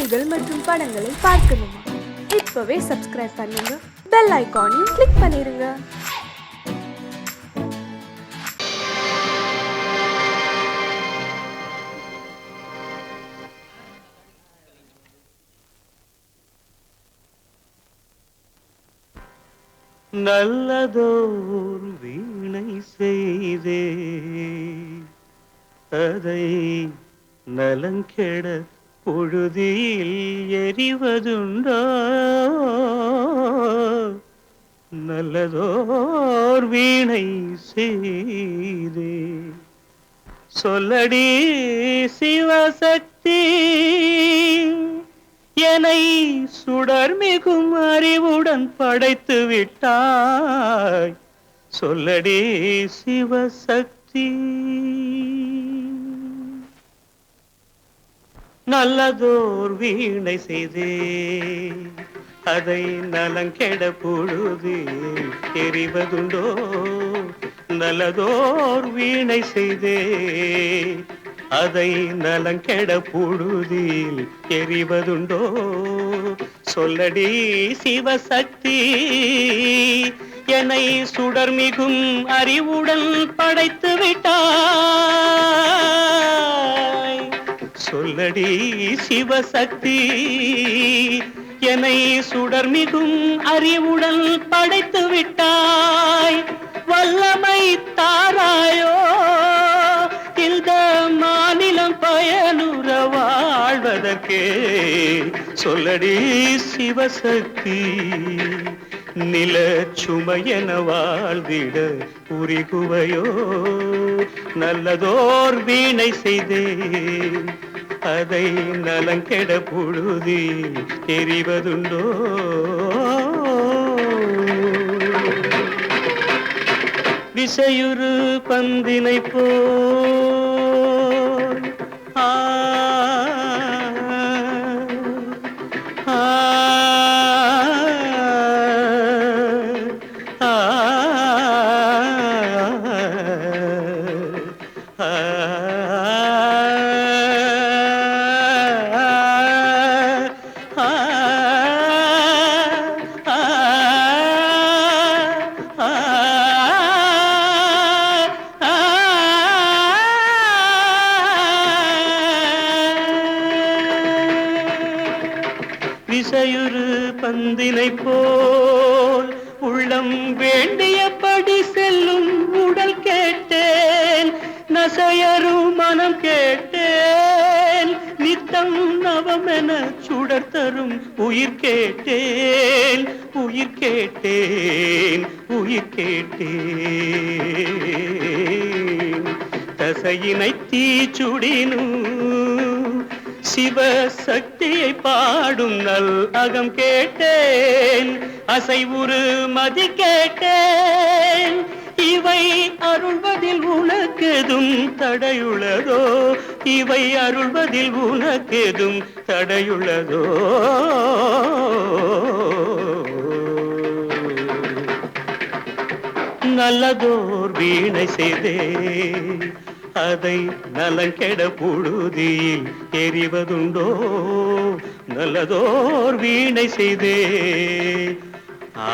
நிகழ்ச்சிகள் மற்றும் படங்களை பார்க்கணுமா? இப்பவே சப்ஸ்கிரைப் பண்ணுங்க, பெல் ஐகானையும் கிளிக் பண்ணிருங்க. நல்லதோர் வீணை செய்தே அதை நலங்கெட பொழுதில் எறிவதுண்டோ? நல்லதோர் வீணை செய்தே சொல்லடி சிவசக்தி, என்னை சுடர் மிகும் அறிவுடன் படைத்து விட்டாய். சொல்லடி சிவசக்தி. நல்லதோர் வீணை செய்தே அதை நலங்கெட பொழுது எறிவதுண்டோ? நல்லதோர் வீணை செய்தே அதை நலங்கெட பொழுதில் எறிவதுண்டோ? சொல்லடி சிவசக்தி, என்னை சுடர் மிகும் அறிவுடன் படைத்து விட்டாய். சொல்லடி சிவசக்தி, என்னை சுடர் மிகும் அறிவுடன் படைத்து விட்டாய். வல்லமை தாராயோ இந்த மாநிலம் பயனுற வாழ்வதற்கே? சொல்லடி சிவசக்தி, நில சுமையென வாழ்ந்திட உரிகுவையோ? நல்லதோர் வீணை செய்தே அதை நலங்கெட பொழுதி எறிவதுண்டோ? விசையுறு பந்தினை போல் ஆ ஆ விசையுறு பந்தினை போல் உள்ளம் வேண்டியபடி செல்லும் உடல் கேட்டேன், நசையரும் மனம் கேட்டேன், நித்தம் நவமென சுடர் தரும் உயிர் கேட்டேன், உயிர் கேட்டேன், உயிர் கேட்டேன். தசையினை தீச்சுடினும் சிவசக்தியை பாடும் நல் அகம் கேட்டேன், அசைவுறு மதி கேட்டேன். இவை அருள்வதில் உனக்கெதும் தடையுள்ளதோ? இவை அருள்வதில் உனக்கெதும் தடையுள்ளதோ? நல்லதோர் வீணை செய்தே அதை நலங்கெட பொழுதில் எறிவதுண்டோ? நல்லதோர் வீணை செய்தே ஆ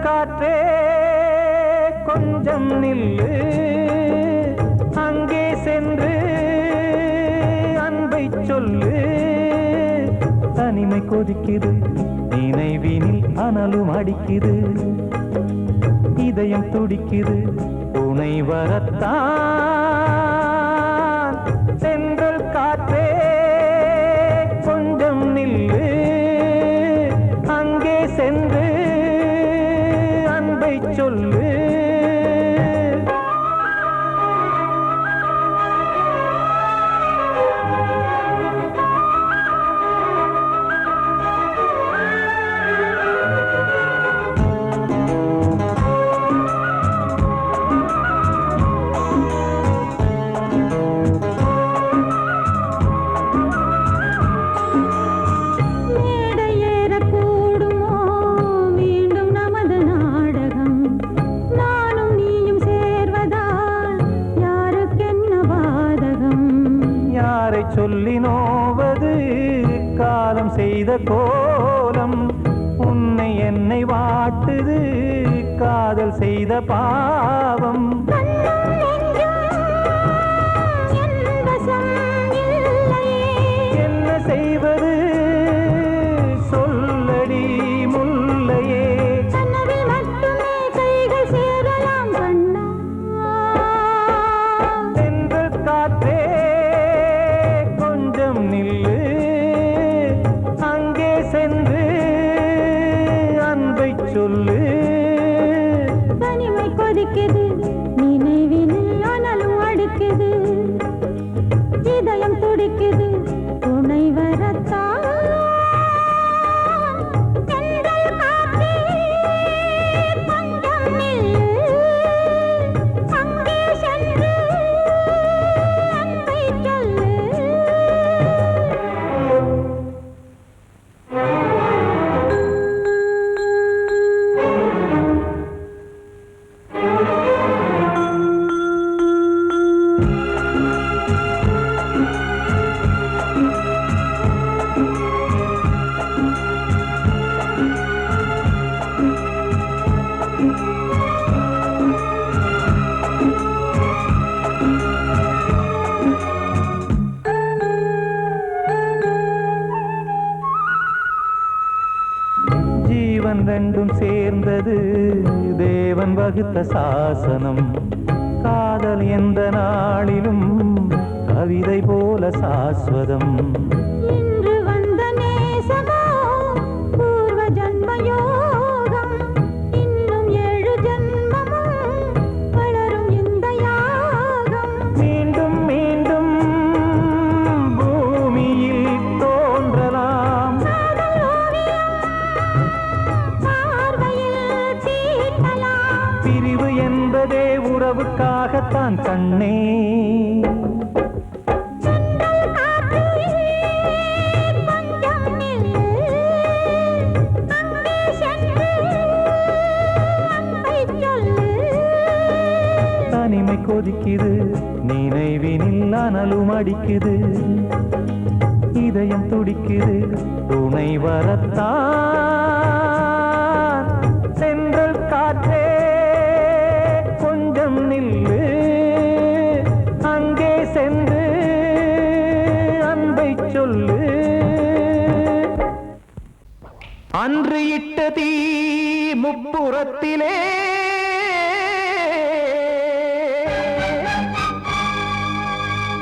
காற்றே கொஞ்சம் நில்லு, அங்கே சென்று அன்பை சொல்லு. தனிமை கொதிக்குது, நினைவினில் அனலும் அடிக்குது, இதயம் துடிக்குது, துணை வரத்தான். சென்றல் காற்றே கொஞ்சம் நில்லு, அங்கே சென்று அன்பை சொல்லு. சொல்லி நோவது காலம் செய்த கோலம், உன்னை என்னை வாட்டுது காதல் செய்த பாவம். என்ன செய்வது சொல்லடி முல்லையே, சென்றல் காற்றே நில்லு, அங்கே சென்று அன்பை சொல்லு. தனிமை கொதிக்குது, நினைவினில் அனலும் அடிக்குது, இதயம் துடிக்குது, துணை வரத்தான். சென்றல் காற்றே கொஞ்சம் நில்லு, அங்கே சென்று அன்பை சொல்லு. ஜீவன் ரெண்டும் சேர்ந்தது தேவன் வகுத்த சாசனம், காதல் எந்த நாளிலும் கவிதை போல சாஸ்வதம். இன்று வந்த நேசமோ பூர்வ ஜன்ம யோகம், இன்னும் 7 ஜன்மமும் வளரும் இந்த யாகம். மீண்டும் மீண்டும் பூமியில் தோன்றலாம், பார்வையில் தீட்டலாம். பிரிவு என்பதே உறவுக்காகத்தான் கண்ணே. சென்றல் காற்றே கொஞ்சம் நில்லு, அங்கே சென்று அன்பை சொல்லு. தனிமை கொதிக்குது, நினைவினில் அனலும் அடிக்குது, இதயம் துடிக்குது, துணை வரத்தான். சென்றல் காற்றே கொஞ்சம் நில்லு, அங்கே சென்று அன்பை சொல்லு. அன்று இட்ட தீ முப்புறத்திலே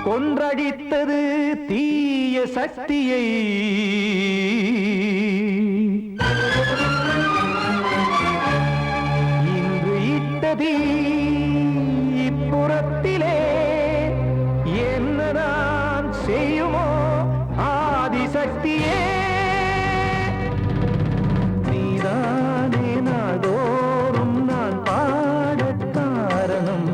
கொன்றடித்தது தீய சக்தியை, இன்று இட்டதீ இப்புறத்திலே என்னதான் செய்யுமோ ஆதிசக்தியே. நீதானே நாள்தோறும் நான் பாடக் காரணம்,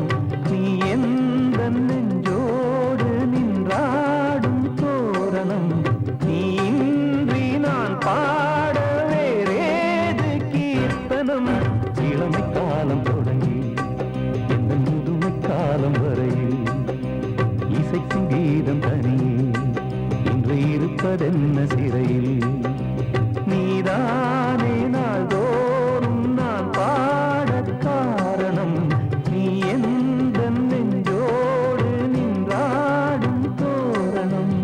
நீ எந்த நெஞ்சோடு நின்றாடும் தோரணம், நீ இன்றி நான் பாட வேறேது கீர்த்தனம். இளமை காலம் தொடங்கி எந்த முதுமை காலம் வரையில் இசைக்கும் கீதம் தனியே இன்று இருப்பதென்ன சிறையில். நீதானே நாள்தோறும் நான் பாடக் காரணம், நீ எந்த நெஞ்சோடு நின்றாடும் தோரணம்.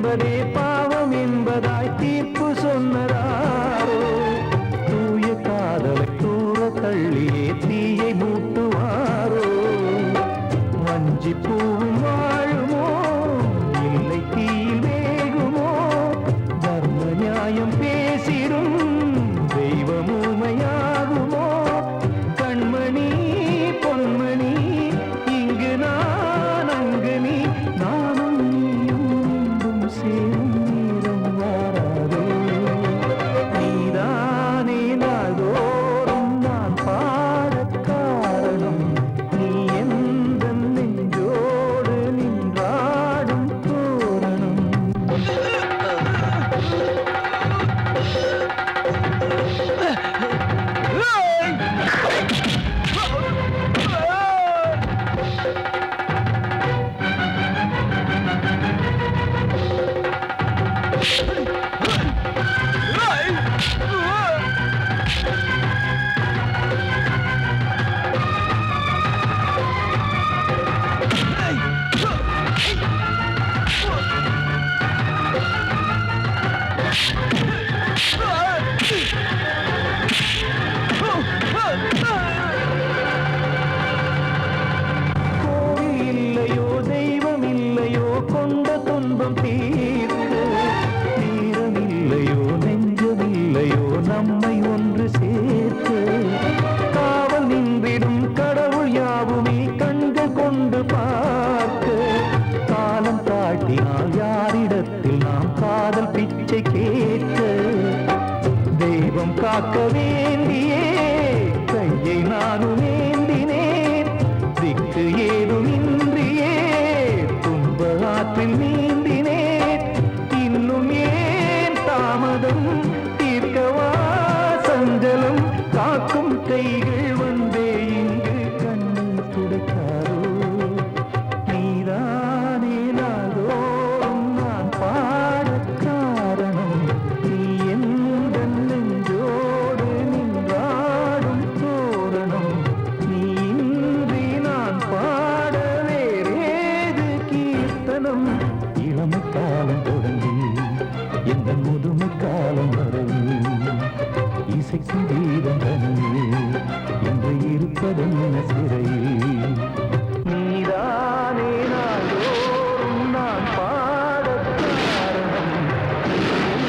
என்பதே பாவம் என்பதாய் தீர்ப்பு சொன்னதாரோ தூய காதலை தூர தள்ளியே தீயை மூட்டுவாரோ வஞ்சி பூவும் வாழுமோ இல்லை தீயில் வேகுமோ தர்ம நியாயம் பேசிடும் தெய்வம் ஊமையாகுமோ கண்மணி பொன்மணி இங்கு நான் அங்கு நீ நானும் நீயும் மீண்டும் சேரும் நேரம் வாராதோ நீதானே நாள்தோறும் நான் பாடக் காரணம் நீ எந்த நெஞ்சோடு நின்றாடும் தோரணம் கோவில் இல்லையோ தெய்வம் இல்லையோ கொண்ட துன்பம் தீர்க்க நேரம் இல்லையோ நெஞ்சம் இல்லையோ நம்மை ஒன்று சேர்க்க காவல் நின்றிடும் கடவுள் யாவுமே கண்கள் கொண்டு பார்க்க காலம் காட்டினால் யாரிடத்தில் நாம் காதல் பிச்சை கேட்க தெய்வம் காக்க வேண்டியே கையை நானும் ஏந்தினேன் திக்கு ஏதும் இன்றியே துன்ப ஆற்றில் நீந்தினேன் இன்னும் ஏன் தாமதம் தீர்க்கவா சஞ்சலம் காக்கும் கைகள் வந்தே இங்கு கண்ணீர் துடைக்காரோ நீதானே நாள்தோறும் நான் பாடக் காரணம் நீ எந்த நெஞ்சோடு நின்றாடும் தோரணம் நீ இன்றி நான் பாட வேறேது கீர்த்தனம் இளமை காலம் தொடங்கி எந்த முதுமை காலம் வரை இசைக்கு தீபம் தனியே என்று இருப்பதென்ன சிறையில் நீதானே நாள்தோறும் நான் பாடக் காரணம்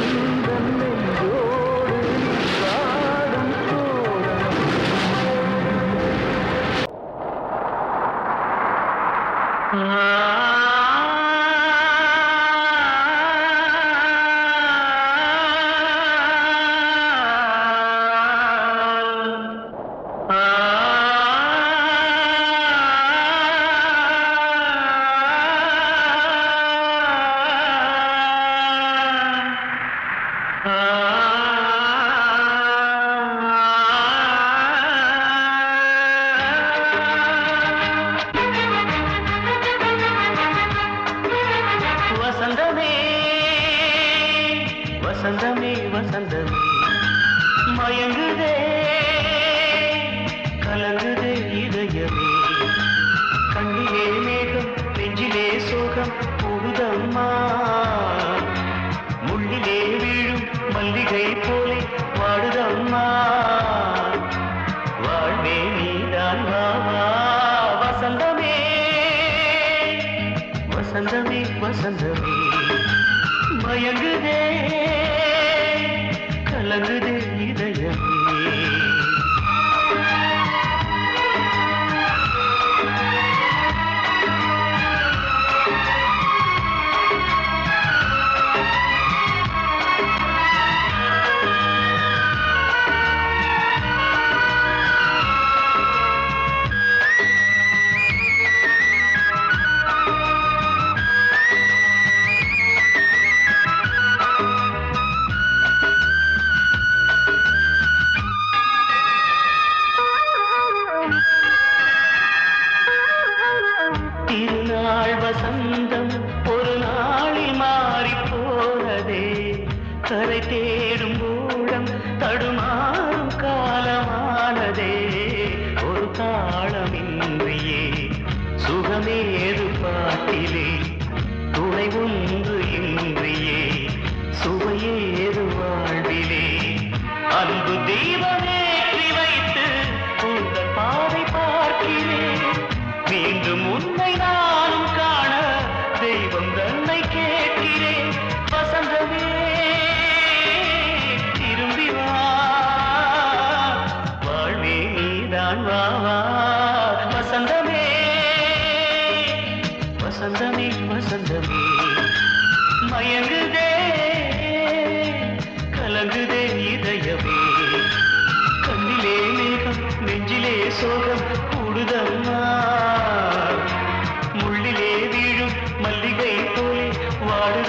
எந்த நெஞ்சோடு நின்றாடும் தோரணம் வசந்தமே வசந்தமே வசந்தமே மயங்குதே கலங்குதே இதயமே கண்ணிலே மேகம் நெஞ்சிலே சோகம் கூடுதம்மா முள்ளிலே வீழும் மல்லிகை போலே வாடுதம்மா வாழ்வே நீதான் வாவா வசந்தமே வசந்தமே வசந்தமே மயங்குதே கலங்குதே இதயமே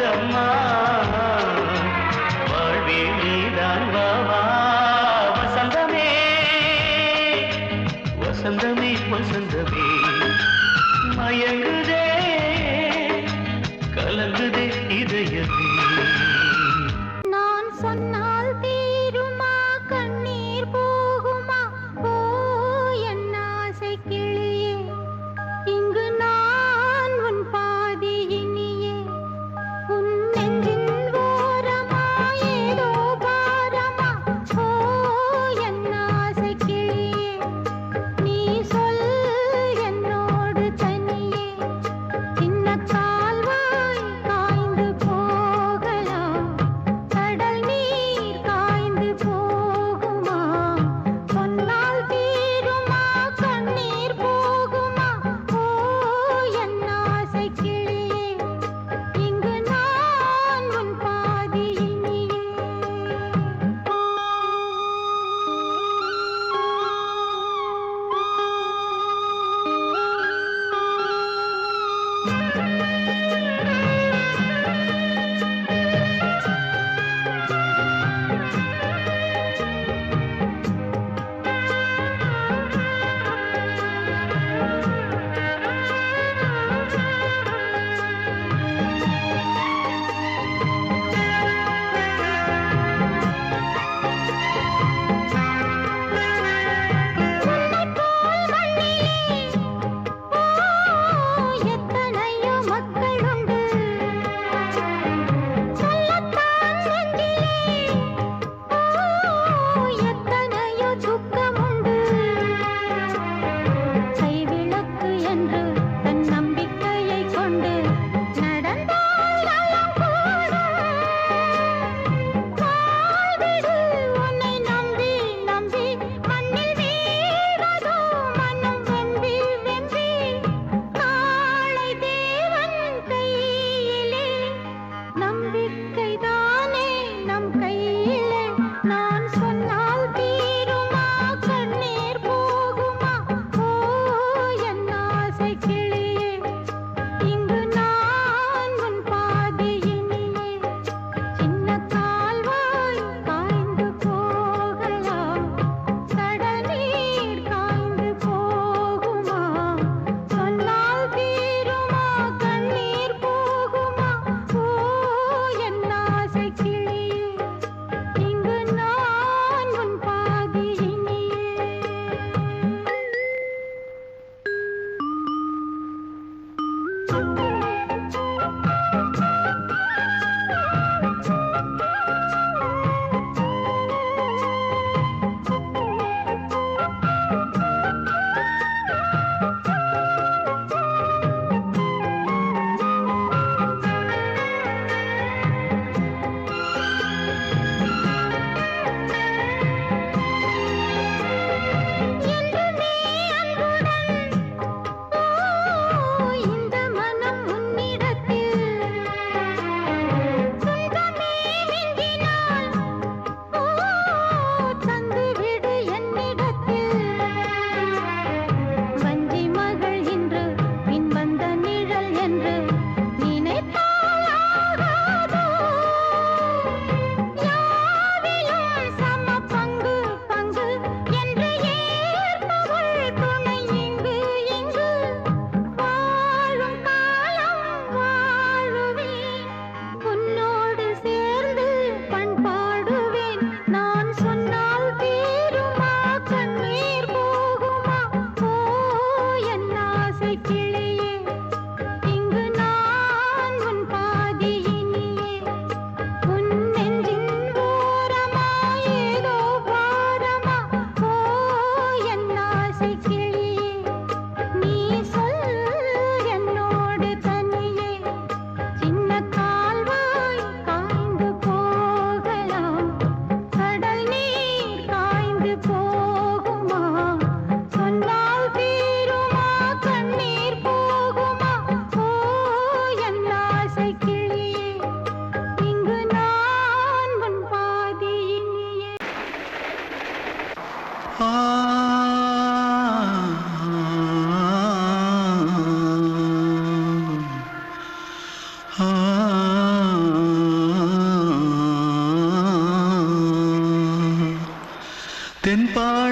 வந்ததம்மா வாழ்வே நீதான் வாவா வசந்தமே வசந்தமே வசந்தமே மயங்குதே கலங்குதே இதயமே நான் சொன்னால் தீருமா கண்ணீர் போகுமா ஓ என் ஆசை கிளியே இங்கு நான் உன் பாதி இனியே உன் நெஞ்சின் ஓரமா ஏதோ பாரமா ஓ என் ஆசை கிளியே நீ சொல் என்னோடு தனியே சின்ன கால்வாய் காய்ந்து போகலாம் கடல் நீர் காய்ந்து போகுமா சொன்னால் தீருமா கண்ணீர் போகுமா ஓ என் ஆசை கிளியே இங்கு நான் உன் பாதி இனியே எத்தனையோ மக்களுண்டு சொல்லத்தான் நெஞ்சிலே எத்தனையோ துக்கமுண்டு கைவிளக்கு என்று தன் நம்பிக்கையை கொண்டு நடந்தால் நலம் கூடும் வாழ்விடு உன்னை நம்பி நம்பி மண்ணில் வீழ்வதோ மனம் வெம்பி வெம்பி நாளை தேவன் கையிலே நம்பிக்கைதானே நம் கையிலே நான் சொன்னால் தீருமா கண்ணீர் போகுமா ஓ என் ஆசை கிளியே இங்கு நான் உன் பாதி இனியே சின்ன கால்வாய் காய்ந்து போகலாம் கடல் நீர் காய்ந்து போகுமா சொன்னால் தீருமா கண்ணீர் போகுமா ஓ என்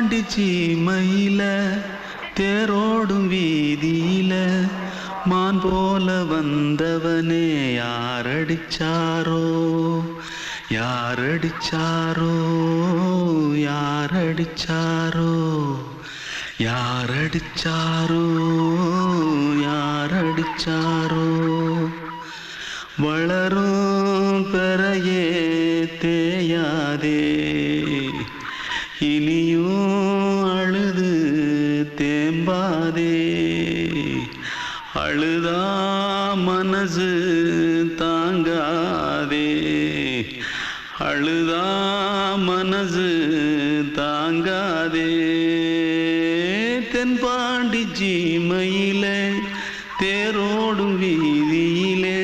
தென்பாண்டி சீமையில தேரோடும் வீதியில மான் போல வந்தவனே யாரடிச்சாரோ யாரடிச்சாரோ யாரடிச்சாரோ யாரடிச்சாரோ யாரடிச்சாரோ வளரும் பெறையே தேயாதே இனியும் அழுது தேம்பாதே அழுதா மனசு தாங்காதே அழுதா மனசு தாங்காதே தென்பாண்டி சீமையிலே தேரோடும் வீதியிலே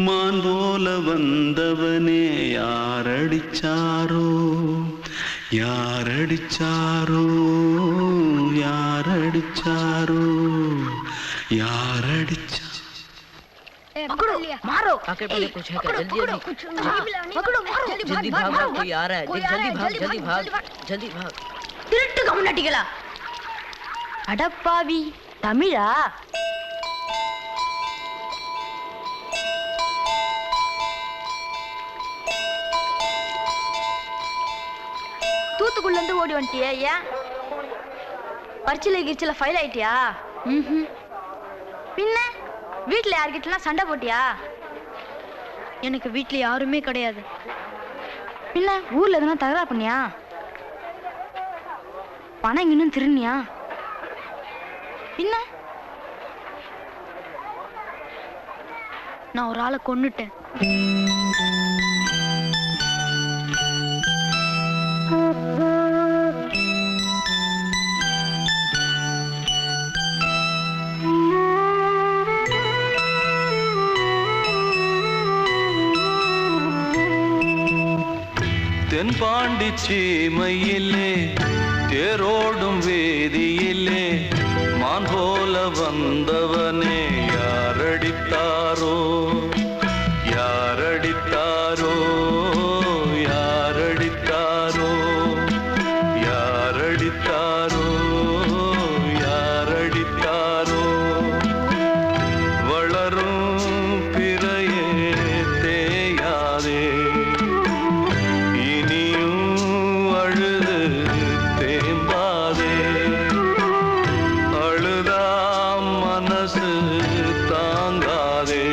மான் போல வந்தவனே யாரடிச்சாரோ யாரடிச்சாரோ யாரடிச்சாரோ யாரடிச்சா पकड़ो मारो आके पहले कुछ है क्या जल्दी जल्दी पकड़ो मारो जल्दी भाग भाग कोई आ रहा है जल्दी भाग जल्दी भाग திருட்டு கம்முனட்டிகளா அடப்பாவி தமிழா தூத்துக்குள்ள இருந்து ஓடி வந்துட்டியா ஏன் பரிச்சையில கிரிச்சில ஃபைல் ஆயிட்டியா பின்ன வீட்டுல யார்கிட்டலாம் சண்டை போட்டியா எனக்கு வீட்டுல யாருமே கிடையாது பின்ன ஊர்ல எதுனா தகராறு பண்ணியா பணம் இன்னும் திருநியா பின்ன நான் ஒரு ஆளை கொன்னுட்டேன் தென்பாண்டி சீமையிலே தேரோடும் வேதியிலே மான் போல வந்தவனே யாரடித்தாரோ யாரடித்தாரோ யாரடித்தாரோ யாரடித்தாரோ யாரடித்தாரோ வளரும் பிறையே தேயாதே தாங்காதே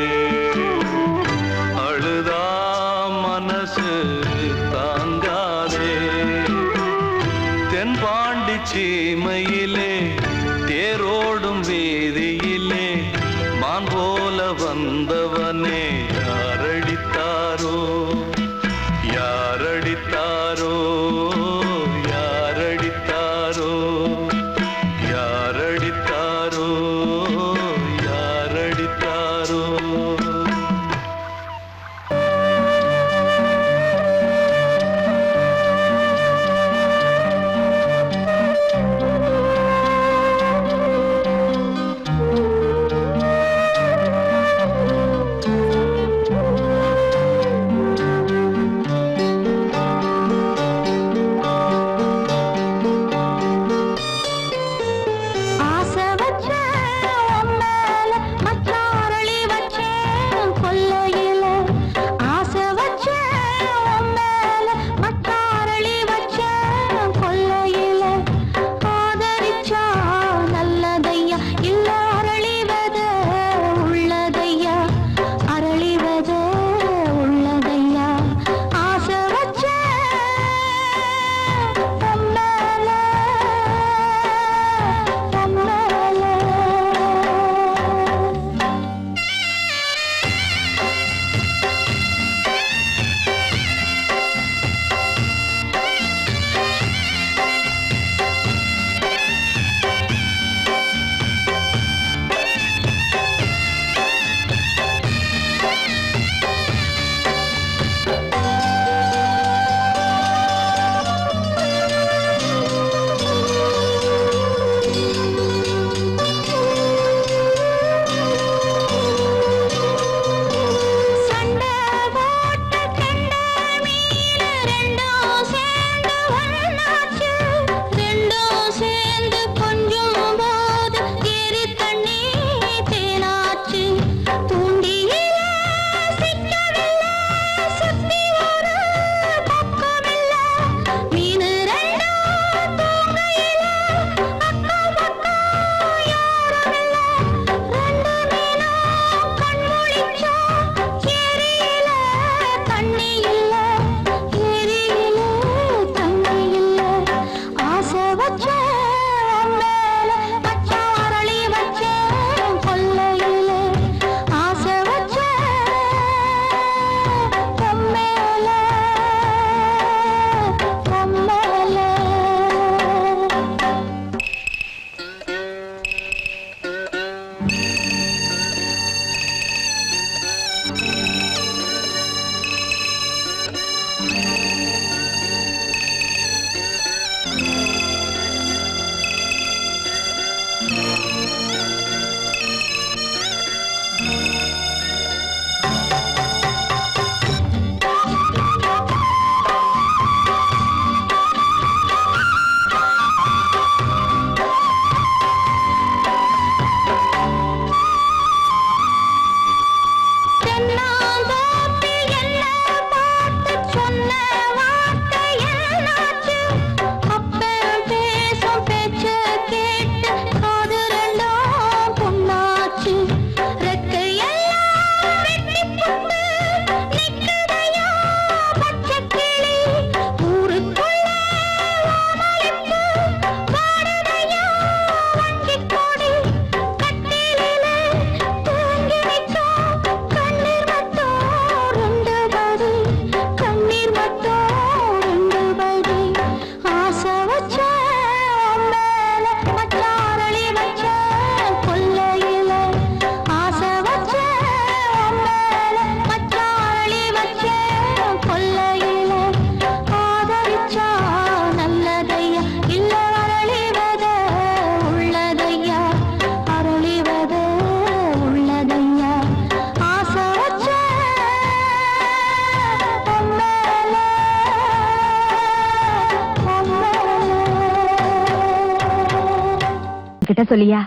கிட்ட சொல்லியா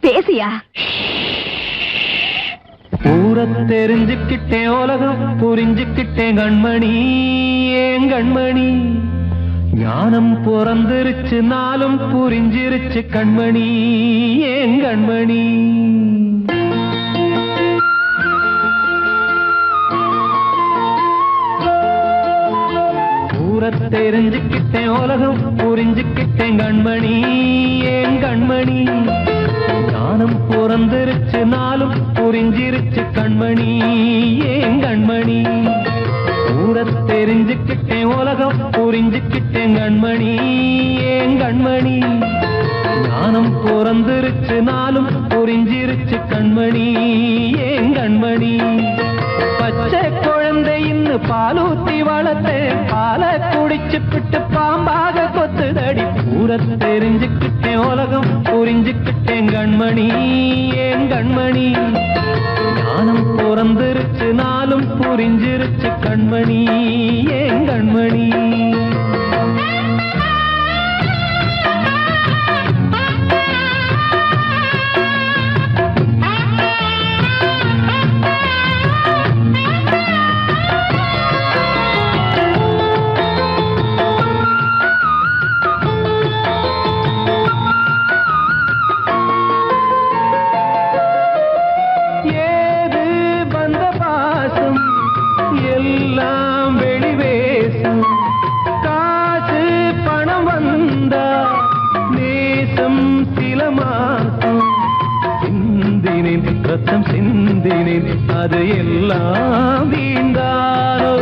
பேசியா ஊரை தெரிஞ்சுக்கிட்டேன் உலகம் புரிஞ்சுக்கிட்டேன் கண்மணி ஏன் கண்மணி ஞானம் பிறந்திருச்சு நாளும் புரிஞ்சிருச்சு கண்மணி ஏன் கண்மணி ஊரை தெரிஞ்சுக்கிட்டேன் உலகம் புரிஞ்சுக்கிட்டேன் கண்மணி ஏன் கண்மணி ஞானம் பிறந்திருச்சு நாளும் புரிஞ்சிருச்சு கண்மணி ஏன் கண்மணி ஊரை தெரிஞ்சுக்கிட்டேன் உலகம் புரிஞ்சுக்கிட்டேன் கண்மணி ஏன் கண்மணி ஞானம் பிறந்திருச்சு நாளும் புரிஞ்சிருச்சு கண்மணி ஏன் கண்மணி பச்சை குழந்தை இன்னும் பாலூத்தி வளர்த்தேன் பாலை குடிச்சு பிட்டு பாம்பாக கொத்துதடி ஊரை தெரிஞ்சுக்கிட்டேன் உலகம் புரிஞ்சுக்கிட்டேன் கண்மணி ஏன் கண்மணி ஞானம் பிறந்திருச்சு நாளும் புரிஞ்சிருச்சு கண்மணி ஏன் கண்மணி ரத்தம் சிந்தினேன் அது எல்லாம் வீண்டாரோ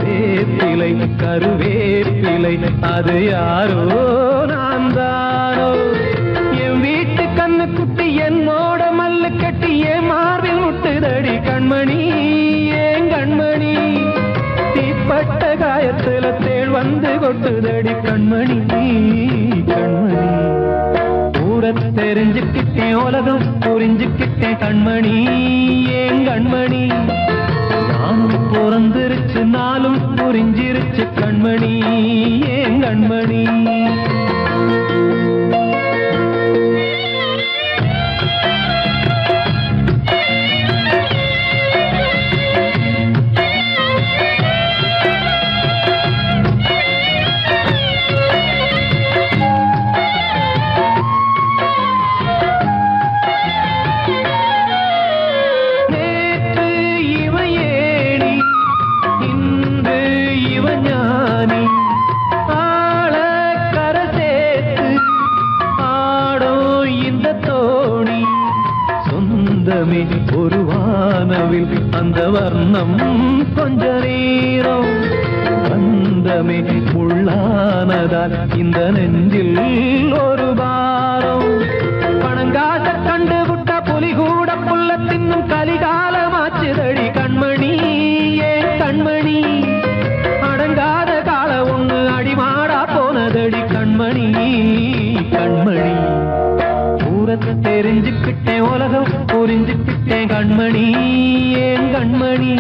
வேப்பிலை கருவேப்பிலை அது யாரோ நான் தானோ என் வீட்டு கண்ணு குட்டி என்னோட மல்லு கட்டி என் மார்பில் முட்டுதடி கண்மணி ஏன் கண்மணி தீப்பட்ட காயத்துல தேள் வந்து கொட்டுதடி கண்மணி கண்மணி ஊரை தெரிஞ்சுக்கிட்டேன் உலகம் புரிஞ்சுக்கிட்டேன் கண்மணி ஏன் கண்மணி நானும் பிறந்திருச்சு நாளும் புரிஞ்சிருச்சு கண்மணி ஏன் கண்மணி ஒரு வானவில் அந்த வர்ணம் கொஞ்ச நேரம் வந்தமே முள்ளானதால் இந்த நெஞ்சில் ஒரு பாரம் பணங்காச கண்டு விட்ட புலி கூட புல்ல தின்னும் கலிகாலமாச்சுதடி கண்மணி ஏன் கண்மணி அடங்காத கால ஒண்ணு அடிமாடா போனதடி கண்மணி கண்மணி தெரிஞ்சுக்கிட்டேன் உலகம் புரிஞ்சுக்கிட்டேன் கண்மணி ஏன் கண்மணி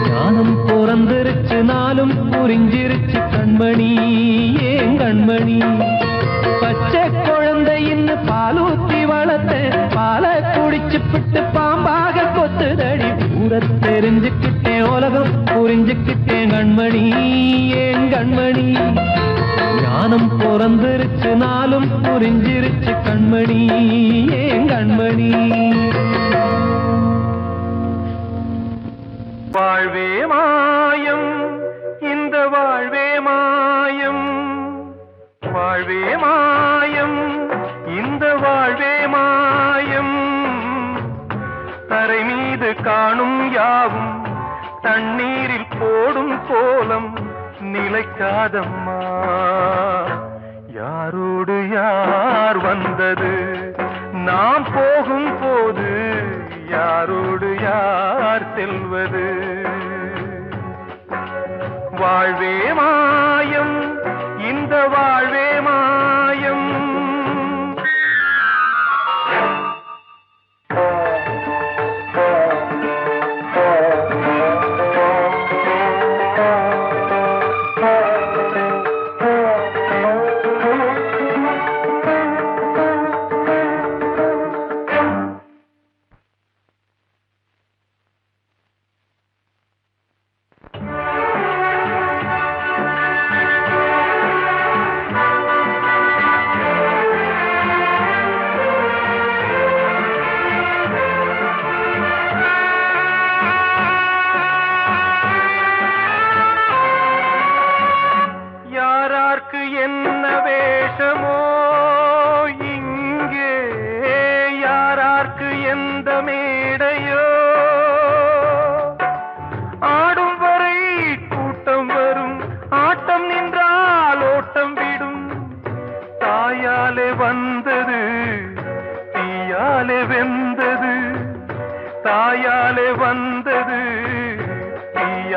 ஞானம் பிறந்திருச்சு நாளும் புரிஞ்சிருச்சு கண்மணி ஏன் கண்மணி பச்சை குழந்தை இன்னும் பாலூத்தி வளர்த்தேன் பாலை குடிச்சு பிட்டு பாம்பாக கொத்துதடி ஊரை தெரிஞ்சுக்கிட்டேன் உலகம் புரிஞ்சுக்கிட்டேன் கண்மணி ஏன் கண்மணி ஞானம் பிறந்திருச்சு நாளும் புரிஞ்சிருச்சு கண்மணி ஏன் கண்மணி வாழ்வே மாயம் இந்த வாழ்வே மாயம் வாழ்வே மாயம் இந்த வாழ்வே மாயம் தரை மீது காணும் யாவும் தண்ணீரில் போடும் கோலம் நிலைக்காதம்மா யாரோடு யார் வந்தது நாம் போகும் போது யாரோடு யார் செல்வது வாழ்வே மாயம் இந்த வாழ்வே மாயம்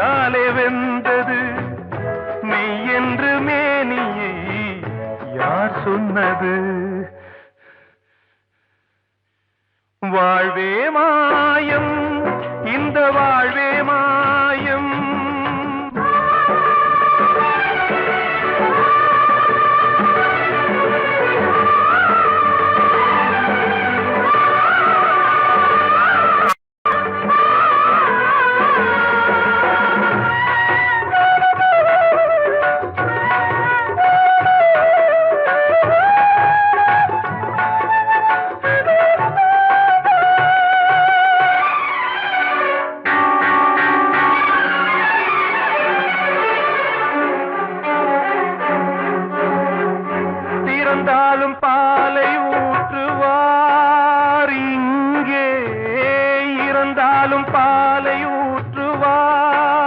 கையாலே வென்றது மெய் என்று மேனியை யார் சொன்னது வாழ்வே மாயம் இந்த வாழ்வே மாயம் இறந்தாலும் பாலை ஊற்றுவார் இங்கே இறந்தாலும் பாலை ஊற்றுவார்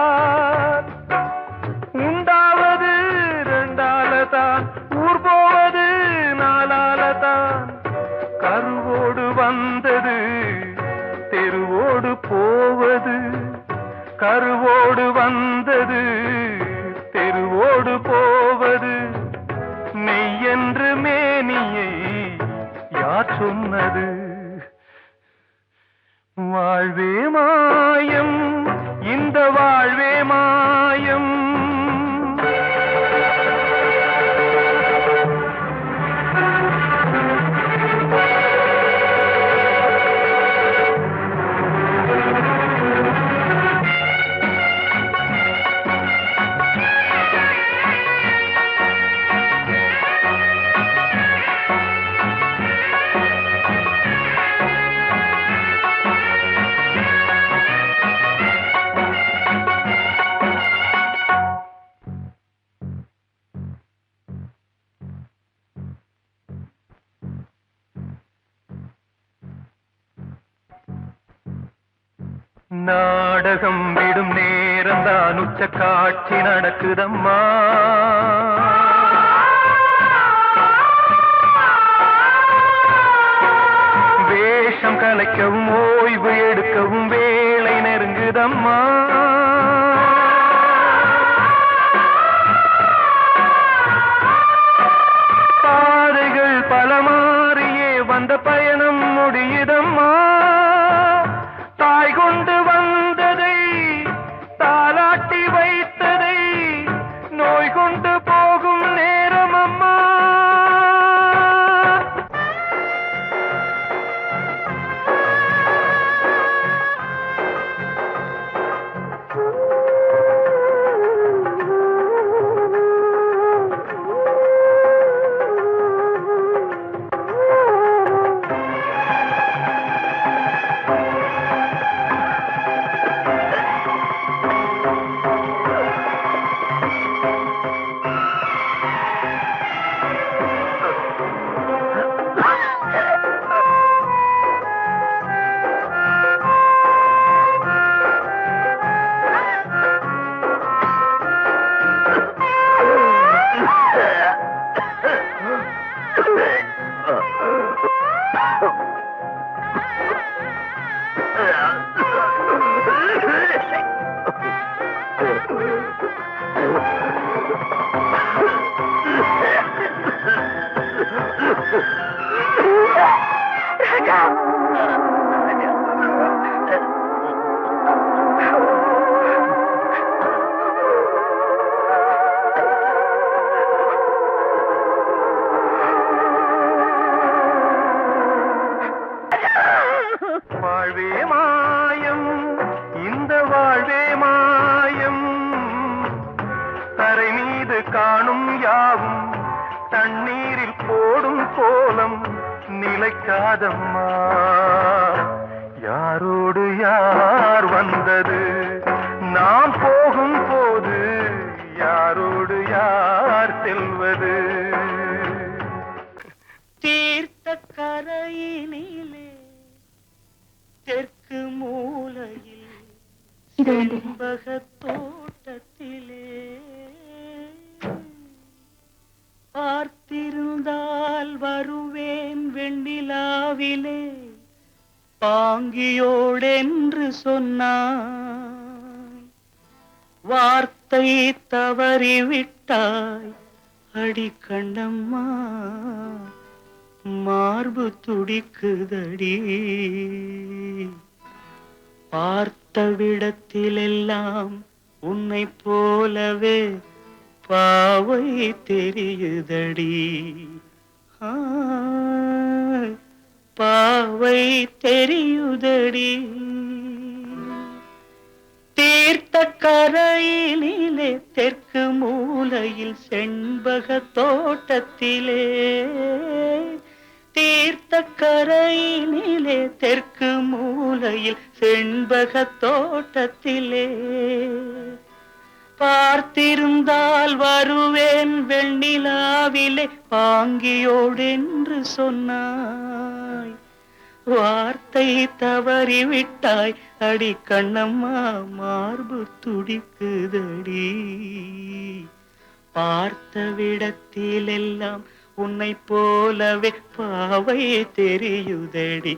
உண்டாவது ரெண்டாலதான் ஊர் போவது நாலாலதான் கருவோடு வந்தது தெருவோடு போவது கருவோடு வந்தது தெருவோடு போவது மெய்யென்று மேனியை யார் சொன்னது வாழ்வே மாயம் இந்த வாழ்வே மாயம் நாடகம் விடும் நேரம் தான் உச்ச காட்சி நடக்குதம்மா வேஷம் கலைக்கவும் ஓய்வு எடுக்கவும் வேலை நெருங்குதம்மா பாதைகள் பல மாறியே வந்த பயணம் முடியுதம்மா தாய் கொண்டு வந்ததை தாலாட்டி வைத்ததை நோய் கொண்டு போகும் நேரம் அம்மா வாழ்வே மாயம் இந்த வாழ்வே மாயம் தரை மீது காணும் யாவும் தண்ணீரில் போடும் கோலம் நிலைக்காதம்மா யாரோடு யார் வந்தது நாம் போகும் போது யாரோடு யார் செல்வது தீர்த்த கரையினிலே தெற்கு மூலையில் செண்பகத் தோட்டத்திலே பார்த்திருந்தால் வருவேன் வெண்ணிலாவிலே பாங்கியோடென்று சொன்னாய் வார்த்தை தவறிவிட்டாய் அடி கண்ணம்மா, மார்பு துடிக்குதடி. பார்த்த விடத்திலெல்லாம் உன்னை போலவே பாவை தெரியுதடி. பாவை தெரியுதடி. தீர்த்த கரையினிலே தெற்கு மூலையில் செண்பக தோட்டத்திலே, தீர்த்த கரையினிலே தெற்கு மூலையில் செண்பக தோட்டத்திலே, பார்த்திருந்தால் வருவேன் வெண்ணிலாவிலே பாங்கியோடென்று சொன்னாய். வார்த்தை தவறிவிட்டாய் அடி கண்ணம்மா, மார்பு துடிக்குதடி. பார்த்த விடத்திலெல்லாம் உன்னை போலவே பாவை தெரியுதடி.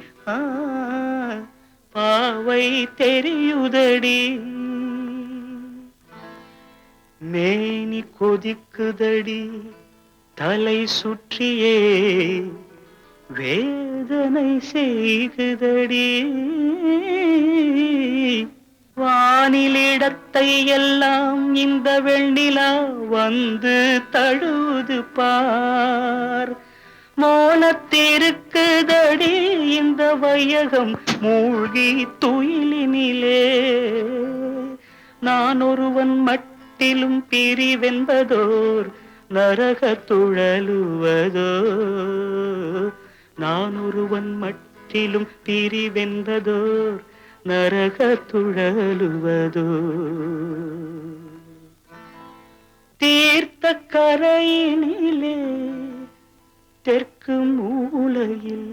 பாவை தெரியுதடி. மேனி கொதிக்குதடி தலை சுற்றியே, வேதனை செய்குதடி. வானிலிடத்தை எல்லாம் இந்த வெண்ணிலா வந்து தழுவுது பார். மோனத்திருக்குதடி இந்த வையகம் மூழ்கி துயிலினிலே. நான் ஒருவன் மட்டிலும் பிரிவென்பதோர் நரக துழலுவதோ. நான் ஒருவன் மட்டிலும் பிரிவென்பதோர் நரக துழலுவதோ. தீர்த்த கரையினிலே தெற்கு மூலையில்